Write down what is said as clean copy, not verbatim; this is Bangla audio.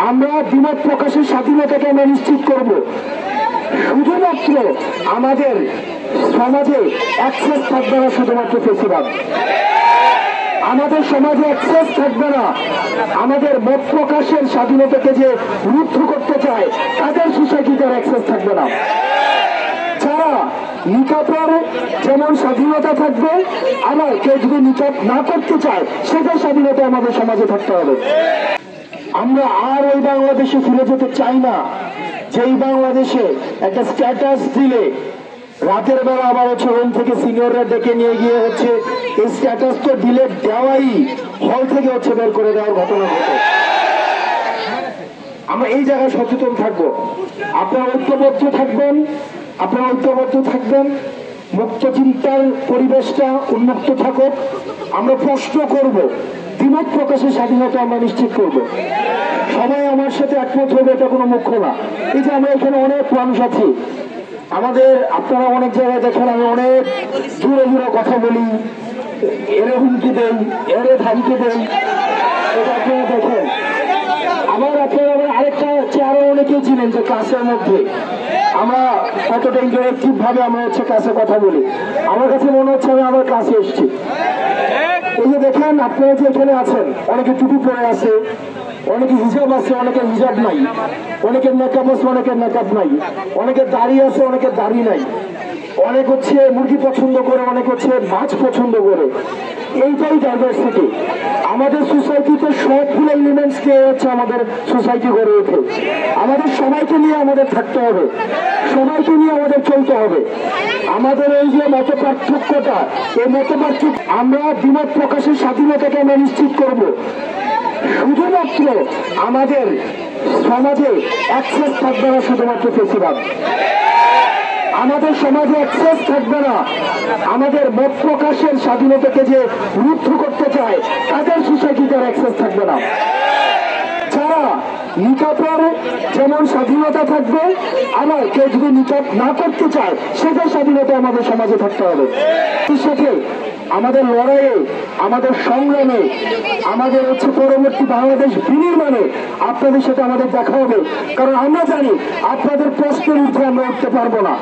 আমরা দ্বিমত প্রকাশের স্বাধীনতাকে আমরা নিশ্চিত করব। শুধুমাত্র আমাদের সমাজে অ্যাক্সেস থাকবে না শুধুমাত্র ফেসিবাদ, আমাদের সমাজে অ্যাক্সেস থাকবে না আমাদের মত প্রকাশের স্বাধীনতাকে যে রুদ্ধ করতে চায় তাদের সোসাইটিতে অ্যাক্সেস থাকবে না। যারা নিকাপের যেমন স্বাধীনতা থাকবে, আবার কেউ যদি নিকাপ না করতে চায় সেটার স্বাধীনতা আমাদের সমাজে থাকতে হবে। আমরা আর ওই বাংলাদেশে ফিরে যেতে চাই না যেই বাংলাদেশে একটা স্ট্যাটাস দিলে রাতের বেলা আবার হচ্ছে রুম থেকে সিনিয়ররা ডেকে নিয়ে গিয়ে হচ্ছে এই স্ট্যাটাস তো ডিলেট দেওয়াই হল থেকে হচ্ছে বের করে দেওয়ার ঘটনা ঘটে। আমরা এই জায়গায় সচেতন থাকবো। আপনারা ঐক্যবদ্ধ থাকবেন, মুক্ত চিন্তার পরিবেশটা উন্মুক্ত থাকুক। আমরা প্রশ্ন করব, দ্বিমত প্রকাশের স্বাধীনতা আমরা নিশ্চিত করব। সবাই আমার সাথে একমত হবে এটা কোনো মুখ্য না। এই যে আমরা এখানে অনেক মানুষ আছি, আমাদের আপনারা অনেক জায়গায় দেখেন আমি অনেক জোরে জোরে কথা বলি, এরে হুমকি দেই, এরে ধামকি দেই, এটা আপনারা দেখেন। আবার আপনারা আরেকটা চেয়ারে অনেকেই ছিলেন যে ক্লাসের মধ্যে আমরা কতটা ইন্টারেক্টিভ ভাবে আমরা হচ্ছে ক্লাসে কথা বলি। আমার কাছে মনে হচ্ছে আমি আবার ক্লাসে এসেছি। এই যে দেখেন আপনারা যে এখানে আছেন, অনেকে টুপি পরে আছে, অনেকে হিজাব আছে, অনেকের হিজাব নাই, অনেকের মেকআপ আছে, অনেকের মেকআপ নাই, অনেকের দাড়ি আছে, অনেকের দাড়ি নাই, অনেক হচ্ছে মুরগি পছন্দ করে, অনেক হচ্ছে মাছ পছন্দ করে। এইটাই ডাইভার্সিটি। আমাদের সোসাইটিতে সবগুলো এলিমেন্টস কে হচ্ছে আমাদের সোসাইটি গড়ে ওঠে। আমাদের সবাইকে নিয়ে আমাদের থাকতে হবে, সবাইকে নিয়ে আমাদের চলতে হবে। আমাদের এই যে মত পার্থক্যটা, এই মত পার্থক্য আমরা দ্বিমত প্রকাশের স্বাধীনতাকে আমরা নিশ্চিত করব। শুধুমাত্র আমাদের সমাজে অ্যাক্সেস থাকবে না শুধুমাত্র ফেসিবাদ, আমাদের সমাজে অ্যাক্সেস থাকবে না আমাদের মত প্রকাশের স্বাধীনতাকে যে রুদ্ধ করতে চায় তাদের সোসাইটিতে অ্যাক্সেস থাকবে না। যারা নিকাপের যেমন স্বাধীনতা থাকবে, আবার কেউ যদি নিকাপ না করতে চায় সেটার স্বাধীনতা আমাদের সমাজে থাকতে হবে। এর সাথে আমাদের লড়াইয়ে, আমাদের সংগ্রামে, আমাদের হচ্ছে পরবর্তী বাংলাদেশ বিনির্মাণে আপনাদের সাথে আমাদের দেখা হবে। কারণ আমরা জানি আপনাদের প্রশ্নের উঠে আমরা উঠতে পারবো না।